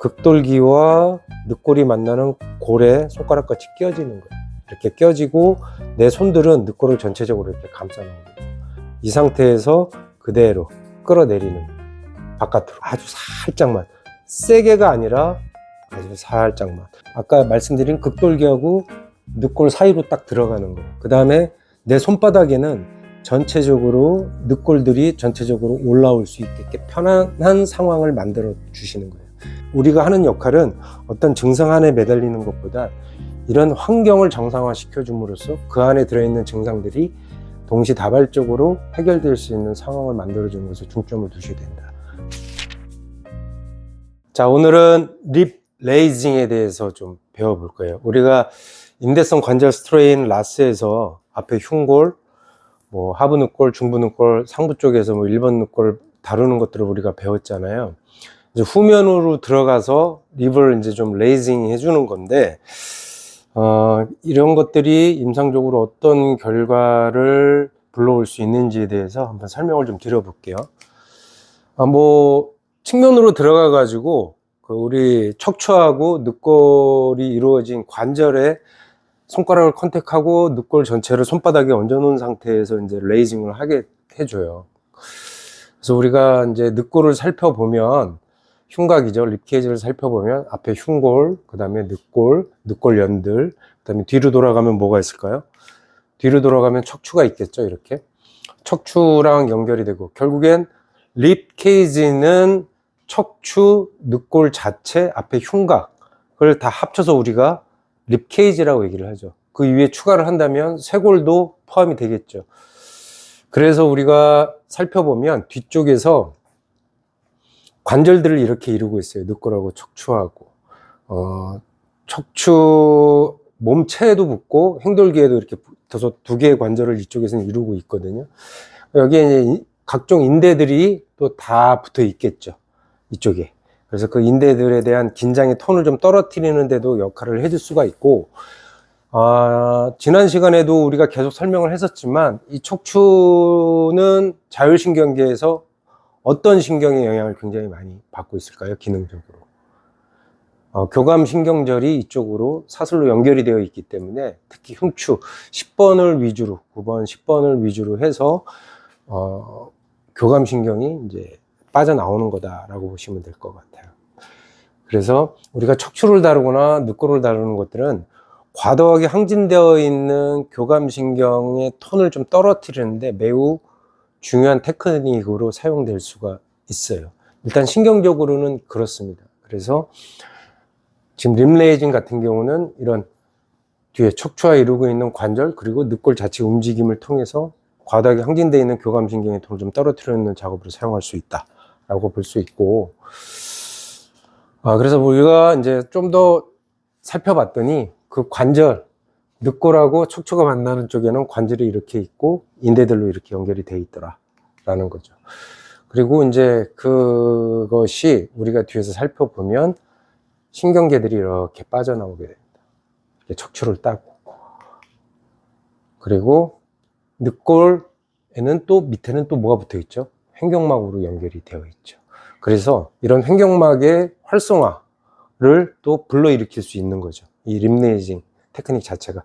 극돌기와 늑골이 만나는 골에 손가락같이 끼워지는 거예요. 이렇게 끼워지고 내 손들은 늑골을 전체적으로 이렇게 감싸 놓은 거예요. 이 상태에서 그대로 끌어내리는 거예요. 바깥으로 아주 살짝만, 세게가 아니라 아주 살짝만. 아까 말씀드린 극돌기하고 늑골 사이로 딱 들어가는 거예요. 그 다음에 내 손바닥에는 전체적으로 늑골들이 전체적으로 올라올 수 있게 편안한 상황을 만들어 주시는 거예요. 우리가 하는 역할은 어떤 증상 안에 매달리는 것보다 이런 환경을 정상화 시켜줌으로써 그 안에 들어있는 증상들이 동시다발적으로 해결될 수 있는 상황을 만들어주는 것에 중점을 두셔야 된다. 자, 오늘은 립 레이징에 대해서 좀 배워볼 거예요. 우리가 임대성 관절 스트레인 라스에서 앞에 흉골, 하부 늑골, 중부 늑골, 상부 쪽에서 1번 늑골 다루는 것들을 우리가 배웠잖아요. 이제 후면으로 들어가서 립을 이제 좀 레이징 해주는 건데, 이런 것들이 임상적으로 어떤 결과를 불러올 수 있는지에 대해서 한번 설명을 좀 드려볼게요. 측면으로 들어가 가지고 우리 척추하고 늑골이 이루어진 관절에 손가락을 컨택하고 늑골 전체를 손바닥에 얹어 놓은 상태에서 이제 레이징을 하게 해줘요. 그래서 우리가 이제 늑골을 살펴보면 흉곽이죠. 립케이지를 살펴보면 앞에 흉골, 그 다음에 늑골, 늑골 연들, 그 다음에 뒤로 돌아가면 뭐가 있을까요? 뒤로 돌아가면 척추가 있겠죠. 이렇게 척추랑 연결이 되고, 결국엔 립케이지는 척추, 늑골 자체, 앞에 흉곽을 다 합쳐서 우리가 립케이지라고 얘기를 하죠. 그 위에 추가를 한다면 쇄골도 포함이 되겠죠. 그래서 우리가 살펴보면 뒤쪽에서 관절들을 이렇게 이루고 있어요. 늑골하고 척추하고. 척추 몸체에도 붙고 행돌기에도 이렇게 붙어서 두 개의 관절을 이쪽에서는 이루고 있거든요. 여기에 이제 각종 인대들이 또 다 붙어 있겠죠. 이쪽에. 그래서 그 인대들에 대한 긴장의 톤을 좀 떨어뜨리는 데도 역할을 해줄 수가 있고, 지난 시간에도 우리가 계속 설명을 했었지만 이 척추는 자율신경계에서 어떤 신경의 영향을 굉장히 많이 받고 있을까요? 기능적으로. 교감신경절이 이쪽으로 사슬로 연결이 되어 있기 때문에 특히 흉추 10번을 위주로, 9번, 10번을 위주로 해서 교감신경이 이제 빠져나오는 거다라고 보시면 될 것 같아요. 그래서 우리가 척추를 다루거나 늑골을 다루는 것들은 과도하게 항진되어 있는 교감신경의 톤을 좀 떨어뜨리는데 매우 중요한 테크닉으로 사용될 수가 있어요. 일단 신경적으로는 그렇습니다. 그래서 지금 립레이징 같은 경우는 이런 뒤에 척추와 이루고 있는 관절 그리고 늑골 자체 움직임을 통해서 과다하게 항진되어 있는 교감신경의 톤을 좀 떨어뜨리는 작업으로 사용할 수 있다라고 볼 수 있고, 그래서 우리가 이제 좀 더 살펴봤더니 그 관절, 늑골하고 척추가 만나는 쪽에는 관절이 이렇게 있고 인대들로 이렇게 연결이 되어 있더라라는 거죠. 그리고 이제 그것이 우리가 뒤에서 살펴보면 신경계들이 이렇게 빠져나오게 됩니다. 이렇게 척추를 따고. 그리고 늑골에는 또 밑에는 또 뭐가 붙어 있죠? 횡격막으로 연결이 되어 있죠. 그래서 이런 횡격막의 활성화를 또 불러일으킬 수 있는 거죠. 이 립레이징 테크닉 자체가.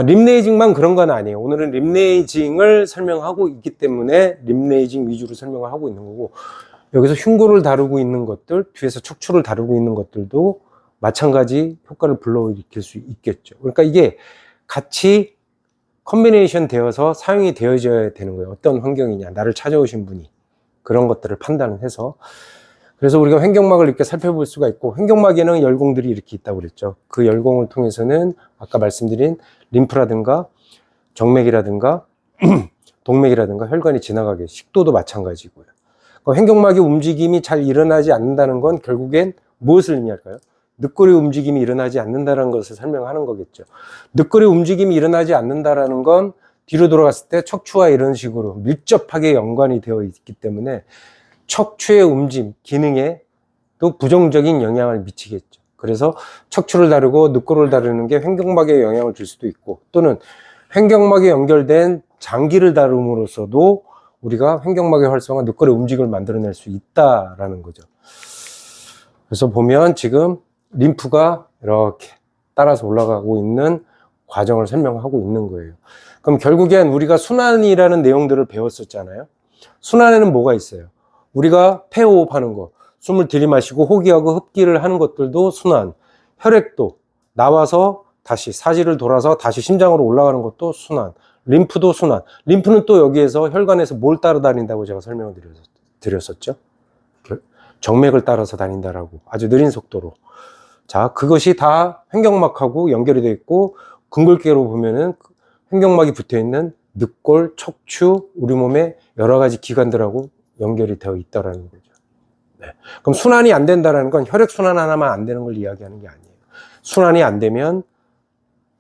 립레이징만 그런 건 아니에요. 오늘은 립레이징을 설명하고 있기 때문에 립레이징 위주로 설명을 하고 있는 거고, 여기서 흉골을 다루고 있는 것들, 뒤에서 척추를 다루고 있는 것들도 마찬가지 효과를 불러일으킬 수 있겠죠. 그러니까 이게 같이 컨비네이션 되어서 사용이 되어져야 되는 거예요. 어떤 환경이냐, 나를 찾아오신 분이 그런 것들을 판단을 해서. 그래서 우리가 횡격막을 이렇게 살펴볼 수가 있고, 횡격막에는 열공들이 이렇게 있다고 그랬죠. 그 열공을 통해서는 아까 말씀드린 림프라든가 정맥이라든가 동맥이라든가 혈관이 지나가게, 식도도 마찬가지고요. 그러니까 횡격막의 움직임이 잘 일어나지 않는다는 건 결국엔 무엇을 의미할까요? 늑골의 움직임이 일어나지 않는다는 것을 설명하는 거겠죠. 늑골의 움직임이 일어나지 않는다는 건 뒤로 돌아갔을 때 척추와 이런 식으로 밀접하게 연관이 되어 있기 때문에 척추의 움직임, 기능에 또 부정적인 영향을 미치겠죠. 그래서 척추를 다루고 늑골을 다루는 게 횡격막에 영향을 줄 수도 있고, 또는 횡격막에 연결된 장기를 다룸으로써도 우리가 횡격막의 활성화, 늑골의 움직임을 만들어낼 수 있다라는 거죠. 그래서 보면 지금 림프가 이렇게 따라서 올라가고 있는 과정을 설명하고 있는 거예요. 그럼 결국엔 우리가 순환이라는 내용들을 배웠었잖아요. 순환에는 뭐가 있어요? 우리가 폐호흡하는 거, 숨을 들이마시고 호기하고 흡기를 하는 것들도 순환, 혈액도 나와서 다시 사지를 돌아서 다시 심장으로 올라가는 것도 순환, 림프도 순환. 림프는 또 여기에서 혈관에서 뭘 따라다닌다고 제가 설명을 드렸었죠. 정맥을 따라서 다닌다라고, 아주 느린 속도로. 자, 그것이 다 횡격막하고 연결이 되어 있고, 근골격으로 보면은 횡격막이 붙어 있는 늑골, 척추, 우리 몸의 여러 가지 기관들하고 연결이 되어 있다라는 거죠. 네. 그럼 순환이 안 된다라는 건 혈액 순환 하나만 안 되는 걸 이야기하는 게 아니에요. 순환이 안 되면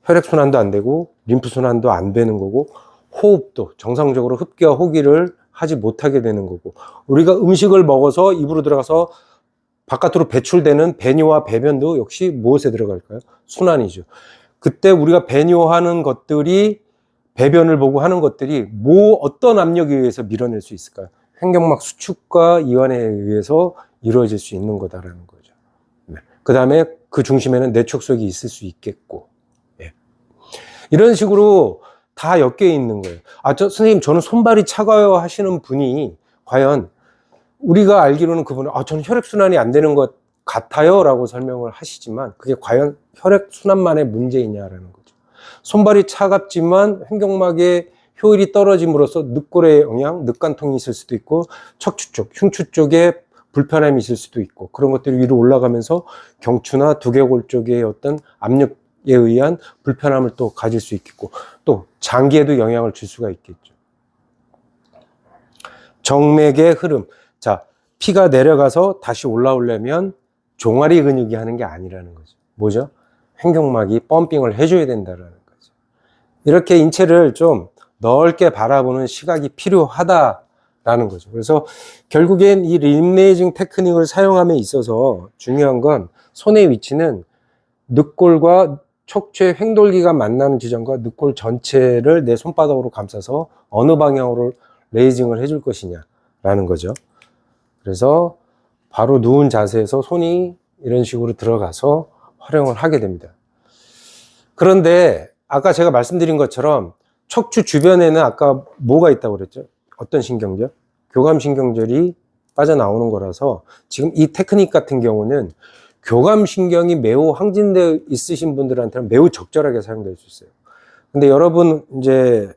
혈액 순환도 안 되고 림프 순환도 안 되는 거고, 호흡도 정상적으로 흡기와 호기를 하지 못하게 되는 거고, 우리가 음식을 먹어서 입으로 들어가서 바깥으로 배출되는 배뇨와 배변도 역시 무엇에 들어갈까요? 순환이죠. 그때 우리가 배뇨하는 것들이, 배변을 보고 하는 것들이 어떤 압력에 의해서 밀어낼 수 있을까요? 횡격막 수축과 이완에 의해서 이루어질 수 있는 거다라는 거죠. 네. 그 다음에 그 중심에는 내촉속이 있을 수 있겠고, 네. 이런 식으로 다 엮여 있는 거예요. 선생님, 저는 손발이 차가워요 하시는 분이 과연, 우리가 알기로는 그분은 저는 혈액순환이 안 되는 것 같아요 라고 설명을 하시지만, 그게 과연 혈액순환만의 문제이냐라는 거죠. 손발이 차갑지만 횡격막의 효율이 떨어짐으로써 늑골의 영향, 늑간통이 있을 수도 있고, 척추 쪽, 흉추 쪽에 불편함이 있을 수도 있고, 그런 것들이 위로 올라가면서 경추나 두개골 쪽의 어떤 압력에 의한 불편함을 또 가질 수 있겠고, 또 장기에도 영향을 줄 수가 있겠죠. 정맥의 흐름. 자, 피가 내려가서 다시 올라오려면 종아리 근육이 하는 게 아니라는 거죠. 뭐죠? 횡격막이 펌핑을 해줘야 된다는 거죠. 이렇게 인체를 좀 넓게 바라보는 시각이 필요하다라는 거죠. 그래서 결국엔 이 림레이징 테크닉을 사용함에 있어서 중요한 건, 손의 위치는 늑골과 척추의 횡돌기가 만나는 지점과 늑골 전체를 내 손바닥으로 감싸서 어느 방향으로 레이징을 해줄 것이냐라는 거죠. 그래서 바로 누운 자세에서 손이 이런 식으로 들어가서 활용을 하게 됩니다. 그런데 아까 제가 말씀드린 것처럼 척추 주변에는 아까 뭐가 있다고 그랬죠? 어떤 신경절? 교감신경절이 빠져나오는 거라서, 지금 이 테크닉 같은 경우는 교감신경이 매우 항진되어 있으신 분들한테는 매우 적절하게 사용될 수 있어요. 근데 여러분들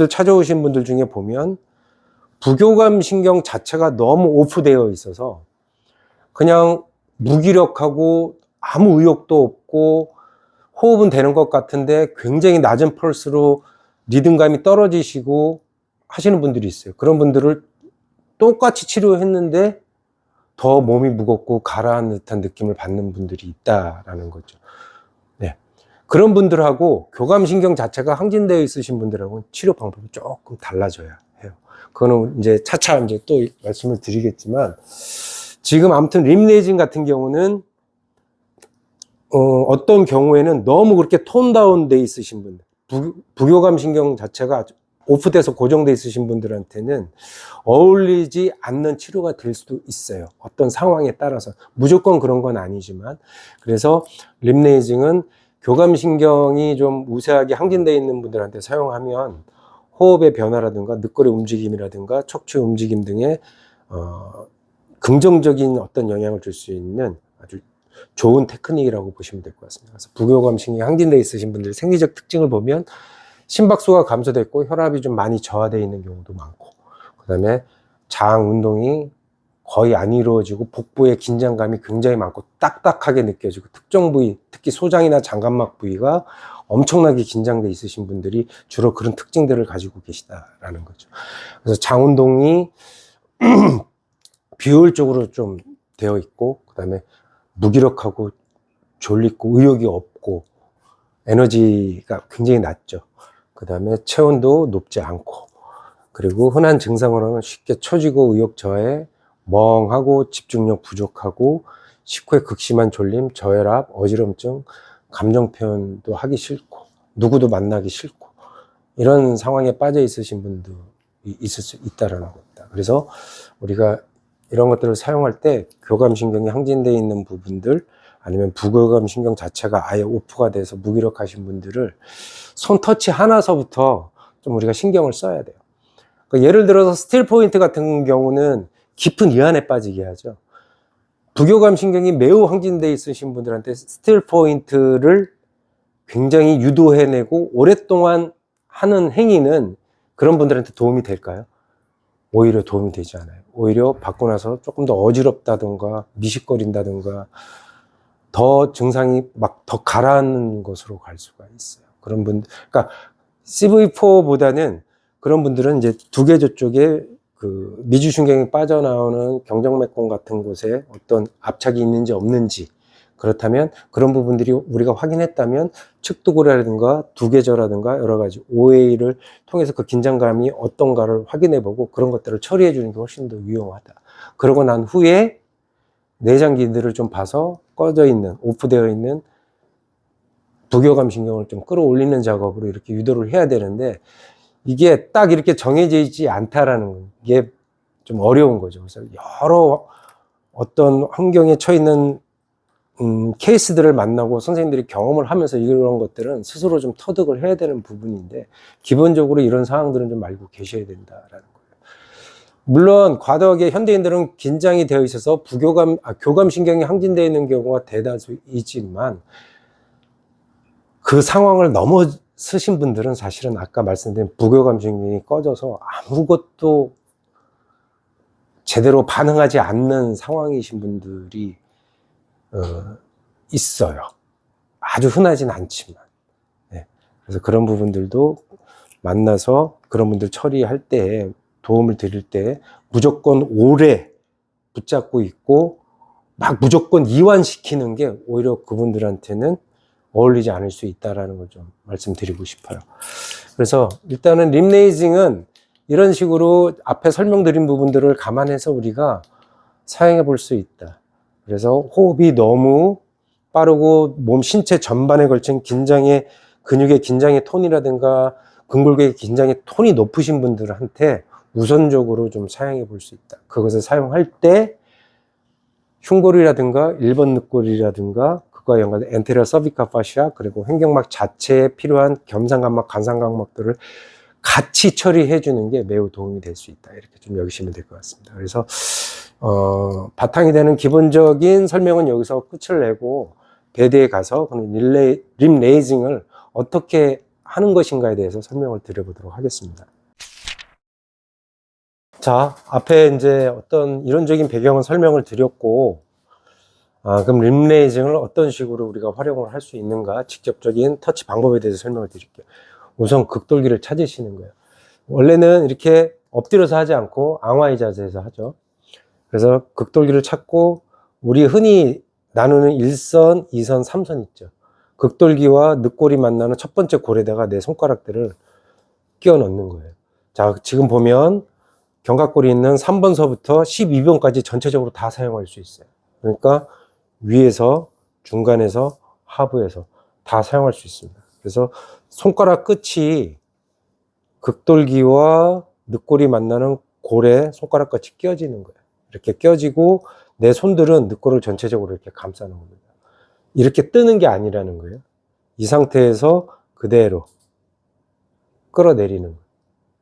찾아오신 분들 중에 보면 부교감신경 자체가 너무 오프되어 있어서 그냥 무기력하고 아무 의욕도 없고 호흡은 되는 것 같은데 굉장히 낮은 펄스로 리듬감이 떨어지시고 하시는 분들이 있어요. 그런 분들을 똑같이 치료했는데 더 몸이 무겁고 가라앉은 듯한 느낌을 받는 분들이 있다라는 거죠. 네. 그런 분들하고 교감신경 자체가 항진되어 있으신 분들하고는 치료 방법이 조금 달라져야 해요. 그거는 이제 차차 이제 또 말씀을 드리겠지만, 지금 아무튼 림레이징 같은 경우는 어떤 경우에는 너무 그렇게 톤 다운돼 있으신 분들, 부교감신경 자체가 오프돼서 고정돼 있으신 분들한테는 어울리지 않는 치료가 될 수도 있어요. 어떤 상황에 따라서. 무조건 그런 건 아니지만. 그래서 림레이징은 교감신경이 좀 우세하게 항진되어 있는 분들한테 사용하면 호흡의 변화라든가 늑골의 움직임이라든가 척추의 움직임 등에 긍정적인 어떤 영향을 줄 수 있는 아주 좋은 테크닉이라고 보시면 될 것 같습니다. 그래서 부교감신경이 항진되어 있으신 분들의 생리적 특징을 보면 심박수가 감소됐고 혈압이 좀 많이 저하되어 있는 경우도 많고, 그 다음에 장 운동이 거의 안 이루어지고 복부의 긴장감이 굉장히 많고 딱딱하게 느껴지고, 특정 부위, 특히 소장이나 장관막 부위가 엄청나게 긴장돼 있으신 분들이 주로 그런 특징들을 가지고 계시다라는 거죠. 그래서 장 운동이 비효율적으로 좀 되어 있고, 그 다음에 무기력하고 졸리고 의욕이 없고 에너지가 굉장히 낮죠. 그 다음에 체온도 높지 않고, 그리고 흔한 증상으로는 쉽게 처지고 의욕 저해, 멍하고 집중력 부족하고 식후에 극심한 졸림, 저혈압, 어지럼증, 감정 표현도 하기 싫고 누구도 만나기 싫고, 이런 상황에 빠져 있으신 분도 있을 수 있다는 겁니다. 그래서 우리가 이런 것들을 사용할 때 교감신경이 항진되어 있는 부분들 아니면 부교감신경 자체가 아예 오프가 돼서 무기력하신 분들을 손 터치 하나서부터 좀 우리가 신경을 써야 돼요. 그러니까 예를 들어서 스틸 포인트 같은 경우는 깊은 이완에 빠지게 하죠. 부교감신경이 매우 항진되어 있으신 분들한테 스틸 포인트를 굉장히 유도해내고 오랫동안 하는 행위는 그런 분들한테 도움이 될까요? 오히려 도움이 되지 않아요. 오히려 받고 나서 조금 더 어지럽다든가 미식거린다든가 더 증상이 막 더 가라앉는 것으로 갈 수가 있어요. 그런 분들, 그러니까 CV4보다는 그런 분들은 이제 두개조 쪽에 그 미주신경이 빠져나오는 경정맥공 같은 곳에 어떤 압착이 있는지 없는지, 그렇다면 그런 부분들이 우리가 확인했다면 측두구라든가 두개조라든가 여러 가지 OA를 통해서 그 긴장감이 어떤가를 확인해 보고 그런 것들을 처리해 주는 게 훨씬 더 유용하다. 그러고 난 후에 내장기들을 좀 봐서 꺼져 있는, 오프되어 있는 부교감 신경을 좀 끌어올리는 작업으로 이렇게 유도를 해야 되는데, 이게 딱 이렇게 정해져 있지 않다라는 게 좀 어려운 거죠. 그래서 여러 어떤 환경에 처해 있는 케이스들을 만나고 선생님들이 경험을 하면서 이런 것들은 스스로 좀 터득을 해야 되는 부분인데, 기본적으로 이런 상황들은 좀 알고 계셔야 된다라는 거예요. 물론 과도하게 현대인들은 긴장이 되어 있어서 교감신경이 항진되어 있는 경우가 대다수이지만, 그 상황을 넘어서신 분들은 사실은 아까 말씀드린 부교감신경이 꺼져서 아무것도 제대로 반응하지 않는 상황이신 분들이 있어요. 아주 흔하진 않지만. 네. 그래서 그런 부분들도 만나서 그런 분들 처리할 때, 도움을 드릴 때 무조건 오래 붙잡고 있고 막 무조건 이완시키는 게 오히려 그분들한테는 어울리지 않을 수 있다는 걸 좀 말씀드리고 싶어요. 그래서 일단은 립레이징은 이런 식으로 앞에 설명드린 부분들을 감안해서 우리가 사용해 볼 수 있다. 그래서 호흡이 너무 빠르고 몸 신체 전반에 걸친 긴장의 근육의 긴장의 톤이라든가 근골격의 긴장의 톤이 높으신 분들한테 우선적으로 좀 사용해 볼 수 있다. 그것을 사용할 때 흉골이라든가 1번 늑골이라든가 그와 연관된 엔테리어 서비컬 파시아 그리고 횡격막 자체에 필요한 겸상각막, 간상각막들을 같이 처리해 주는 게 매우 도움이 될 수 있다. 이렇게 좀 여기시면 될 것 같습니다. 그래서 바탕이 되는 기본적인 설명은 여기서 끝을 내고 배드에 가서 립 레이징을 어떻게 하는 것인가에 대해서 설명을 드려보도록 하겠습니다. 자, 앞에 이제 어떤 이론적인 배경을 설명을 드렸고, 그럼 립 레이징을 어떤 식으로 우리가 활용을 할 수 있는가, 직접적인 터치 방법에 대해서 설명을 드릴게요. 우선 극돌기를 찾으시는 거예요. 원래는 이렇게 엎드려서 하지 않고 앙와이 자세에서 하죠. 그래서 극돌기를 찾고 우리 흔히 나누는 1선, 2선, 3선 있죠. 극돌기와 늑골이 만나는 첫 번째 골에다가 내 손가락들을 끼워 넣는 거예요. 자, 지금 보면 견갑골이 있는 3번서부터 12번까지 전체적으로 다 사용할 수 있어요. 그러니까 위에서, 중간에서, 하부에서 다 사용할 수 있습니다. 그래서 손가락 끝이 극돌기와 늑골이 만나는 골에 손가락 끝이 끼워지는 거예요. 이렇게 끼워지고 내 손들은 늑골을 전체적으로 이렇게 감싸는 겁니다. 이렇게 뜨는 게 아니라는 거예요. 이 상태에서 그대로 끌어내리는 거예요.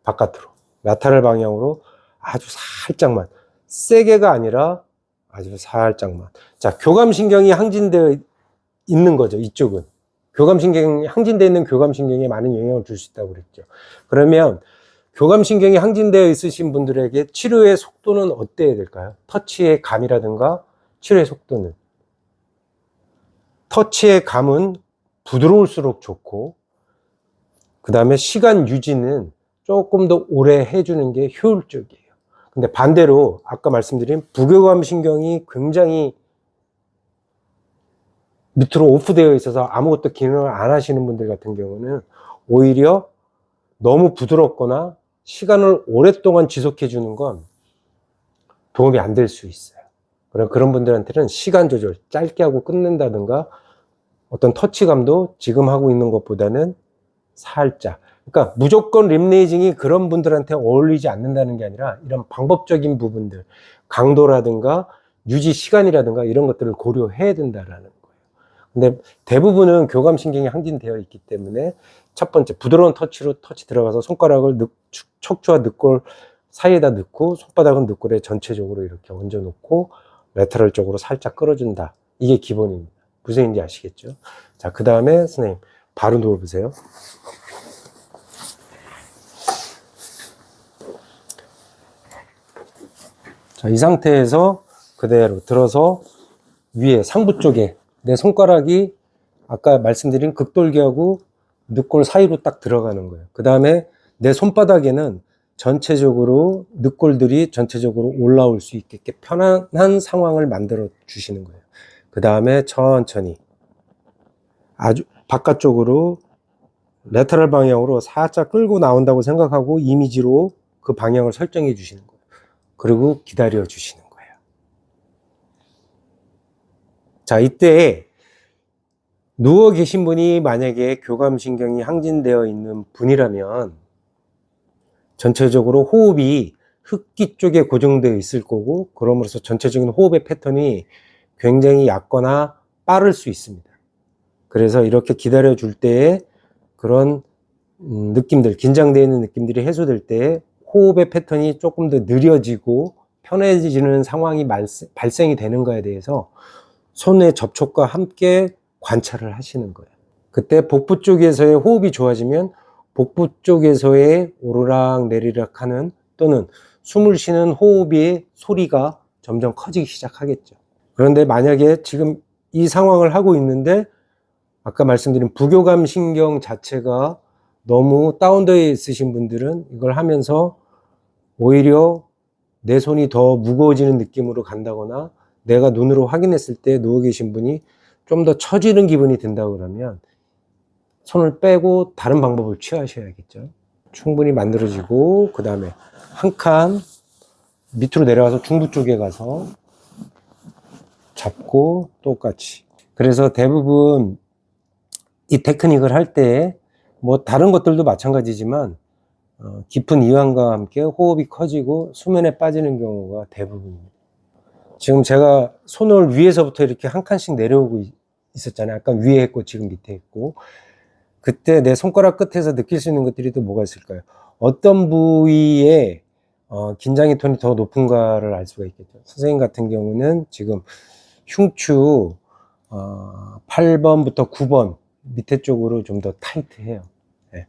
바깥으로. 라테럴 방향으로 아주 살짝만. 세게가 아니라 아주 살짝만. 자, 교감신경이 항진되어 있는 거죠. 이쪽은. 교감신경이 항진되어 있는 교감신경에 많은 영향을 줄 수 있다고 그랬죠. 그러면 교감신경이 항진되어 있으신 분들에게 치료의 속도는 어때야 될까요? 터치의 감이라든가 치료의 속도는. 터치의 감은 부드러울수록 좋고, 그 다음에 시간 유지는 조금 더 오래 해주는 게 효율적이에요. 근데 반대로 아까 말씀드린 부교감신경이 굉장히 밑으로 오프되어 있어서 아무것도 기능을 안 하시는 분들 같은 경우는 오히려 너무 부드럽거나 시간을 오랫동안 지속해 주는 건 도움이 안 될 수 있어요. 그런 분들한테는 시간 조절, 짧게 하고 끝낸다든가 어떤 터치감도 지금 하고 있는 것보다는 살짝, 그러니까 무조건 립레이징이 그런 분들한테 어울리지 않는다는 게 아니라 이런 방법적인 부분들, 강도라든가 유지 시간이라든가 이런 것들을 고려해야 된다라는 거예요. 근데 대부분은 교감신경이 항진되어 있기 때문에 첫 번째 부드러운 터치로 터치 들어가서 손가락을 척추와 늑골 사이에다 넣고 손바닥은 늑골에 전체적으로 이렇게 얹어 놓고 레터럴 쪽으로 살짝 끌어준다. 이게 기본입니다. 무슨 얘기인지 아시겠죠? 자, 그 다음에 선생님 바로 누워보세요. 자, 이 상태에서 그대로 들어서 위에 상부 쪽에 내 손가락이 아까 말씀드린 극돌기하고 늑골 사이로 딱 들어가는 거예요. 그 다음에 내 손바닥에는 전체적으로 늑골들이 전체적으로 올라올 수 있게 편안한 상황을 만들어 주시는 거예요. 그 다음에 천천히 아주 바깥쪽으로 레터럴 방향으로 살짝 끌고 나온다고 생각하고 이미지로 그 방향을 설정해 주시는 거예요. 그리고 기다려 주시는 거예요. 자, 이때 누워 계신 분이 만약에 교감신경이 항진되어 있는 분이라면 전체적으로 호흡이 흑기 쪽에 고정되어 있을 거고, 그럼으로써 전체적인 호흡의 패턴이 굉장히 얕거나 빠를 수 있습니다. 그래서 이렇게 기다려 줄 때에 그런 느낌들, 긴장되어 있는 느낌들이 해소될 때 호흡의 패턴이 조금 더 느려지고 편해지는 상황이 발생이 되는가에 대해서 손의 접촉과 함께 관찰을 하시는 거예요. 그때 복부 쪽에서의 호흡이 좋아지면 복부 쪽에서의 오르락 내리락 하는 또는 숨을 쉬는 호흡의 소리가 점점 커지기 시작하겠죠. 그런데 만약에 지금 이 상황을 하고 있는데 아까 말씀드린 부교감 신경 자체가 너무 다운되어 있으신 분들은 이걸 하면서 오히려 내 손이 더 무거워지는 느낌으로 간다거나 내가 눈으로 확인했을 때 누워 계신 분이 좀 더 처지는 기분이 든다 그러면 손을 빼고 다른 방법을 취하셔야겠죠. 충분히 만들어지고 그 다음에 한 칸 밑으로 내려가서 중부 쪽에 가서 잡고 똑같이. 그래서 대부분 이 테크닉을 할 때 뭐 다른 것들도 마찬가지지만 깊은 이완과 함께 호흡이 커지고 수면에 빠지는 경우가 대부분입니다. 지금 제가 손을 위에서부터 이렇게 한 칸씩 내려오고 있었잖아요. 아까 위에 했고 지금 밑에 했고, 그때 내 손가락 끝에서 느낄 수 있는 것들이 또 뭐가 있을까요? 어떤 부위에 긴장의 톤이 더 높은가를 알 수가 있겠죠. 선생님 같은 경우는 지금 흉추 8번부터 9번 밑에 쪽으로 좀 더 타이트해요. 네.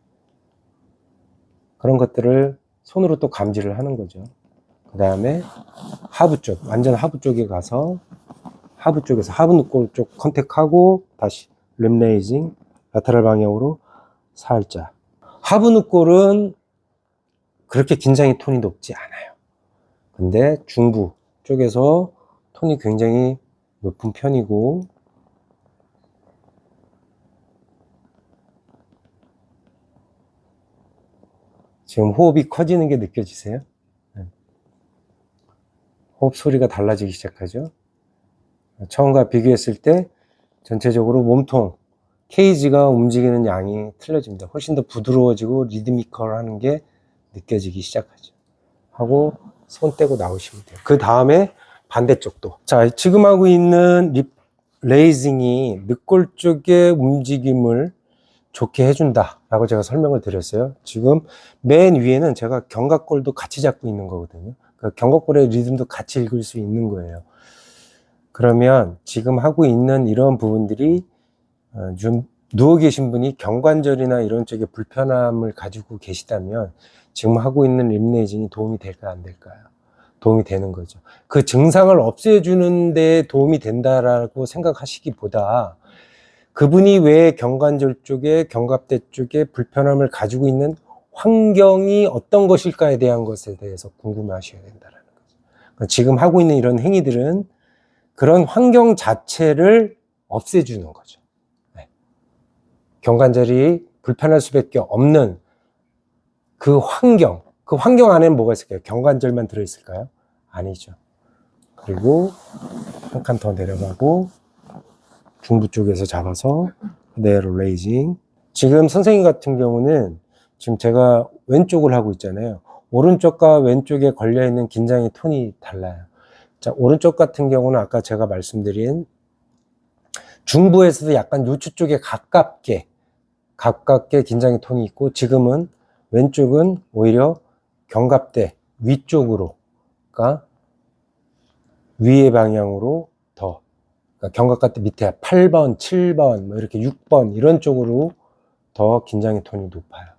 그런 것들을 손으로 또 감지를 하는 거죠. 그 다음에 하부 쪽, 완전 하부 쪽에 가서 하부 쪽에서 하부 늑골 쪽 컨택하고 다시 립레이징 라테럴 방향으로 살짝. 하부 늑골은 그렇게 긴장의 톤이 높지 않아요. 근데 중부 쪽에서 톤이 굉장히 높은 편이고, 지금 호흡이 커지는 게 느껴지세요? 호흡 소리가 달라지기 시작하죠. 처음과 비교했을 때 전체적으로 몸통, 케이지가 움직이는 양이 틀려집니다. 훨씬 더 부드러워지고 리드미컬하는 게 느껴지기 시작하죠. 하고 손 떼고 나오시면 돼요. 그 다음에 반대쪽도. 자, 지금 하고 있는 립 레이징이 늑골 쪽의 움직임을 좋게 해준다 라고 제가 설명을 드렸어요. 지금 맨 위에는 제가 견갑골도 같이 잡고 있는 거거든요. 그 견갑골의 리듬도 같이 읽을 수 있는 거예요. 그러면 지금 하고 있는 이런 부분들이 좀 누워 계신 분이 경관절이나 이런 쪽에 불편함을 가지고 계시다면 지금 하고 있는 립레이징이 도움이 될까 안 될까요? 도움이 되는 거죠. 그 증상을 없애주는 데 도움이 된다라고 생각하시기보다 그분이 왜 경관절 쪽에 견갑대 쪽에 불편함을 가지고 있는 환경이 어떤 것일까에 대한 것에 대해서 궁금해 하셔야 된다는 거죠. 그러니까 지금 하고 있는 이런 행위들은 그런 환경 자체를 없애주는 거죠. 네. 경관절이 불편할 수밖에 없는 그 환경 안에는 뭐가 있을까요? 경관절만 들어있을까요? 아니죠. 그리고 한 칸 더 내려가고 중부 쪽에서 잡아서 그대로 레이징. 지금 선생님 같은 경우는 지금 제가 왼쪽을 하고 있잖아요. 오른쪽과 왼쪽에 걸려있는 긴장의 톤이 달라요. 자, 오른쪽 같은 경우는 아까 제가 말씀드린 중부에서도 약간 요추 쪽에 가깝게 긴장의 톤이 있고, 지금은 왼쪽은 오히려 견갑대 위쪽으로, 그러니까 위의 방향으로 더, 그러니까 견갑대 밑에 8번, 7번, 뭐 이렇게 6번 이런 쪽으로 더 긴장의 톤이 높아요.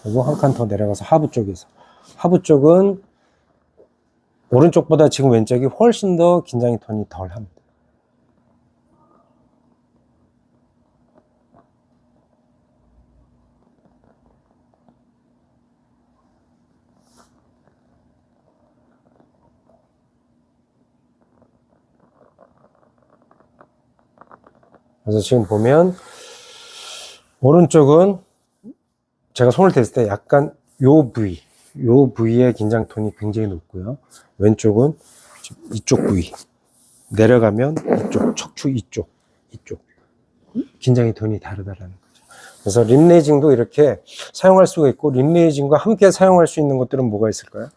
그리고 한 칸 더 내려가서 하부 쪽에서, 하부 쪽은 오른쪽보다 지금 왼쪽이 훨씬 더 긴장의 톤이 덜 합니다. 그래서 지금 보면 오른쪽은 제가 손을 댔을 때 약간 요 부위의 긴장 톤이 굉장히 높고요. 왼쪽은 이쪽 부위 내려가면 이쪽 척추 이쪽 긴장의 톤이 다르다라는 거죠. 그래서 립레이징도 이렇게 사용할 수가 있고, 립레이징과 함께 사용할 수 있는 것들은 뭐가 있을까요?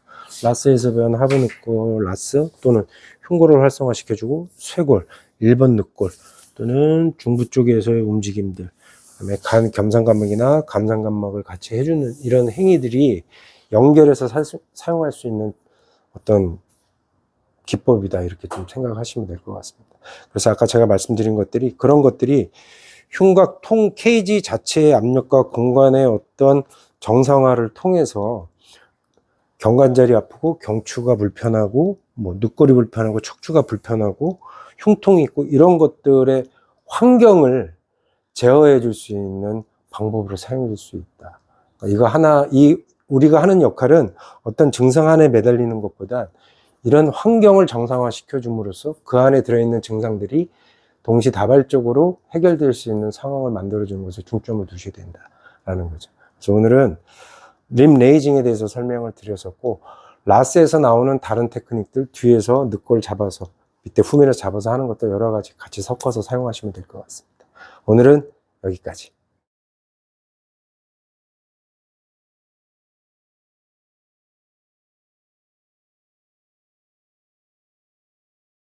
라스에서 배운 하부 늑골 라스, 또는 흉골을 활성화시켜주고 쇄골, 1번 늑골, 또는 중부 쪽에서의 움직임들, 그다음에 겸상관막이나 감상관막을 같이 해주는 이런 행위들이 연결해서 사용할 수 있는 어떤 기법이다, 이렇게 좀 생각하시면 될 것 같습니다. 그래서 아까 제가 말씀드린 것들이, 그런 것들이 흉곽 통 케이지 자체의 압력과 공간의 어떤 정상화를 통해서 경관절이 아프고 경추가 불편하고 뭐 늑골이 불편하고 척추가 불편하고 흉통이 있고 이런 것들의 환경을 제어해 줄 수 있는 방법으로 사용될 수 있다. 이거 하나, 우리가 하는 역할은 어떤 증상 안에 매달리는 것보다 이런 환경을 정상화 시켜줌으로써 그 안에 들어있는 증상들이 동시다발적으로 해결될 수 있는 상황을 만들어주는 것에 중점을 두셔야 된다라는 거죠. 그래서 오늘은 립레이징에 대해서 설명을 드렸었고, 라스에서 나오는 다른 테크닉들, 뒤에서 늑골 잡아서 밑에 후면에서 잡아서 하는 것도 여러 가지 같이 섞어서 사용하시면 될 것 같습니다. 오늘은 여기까지.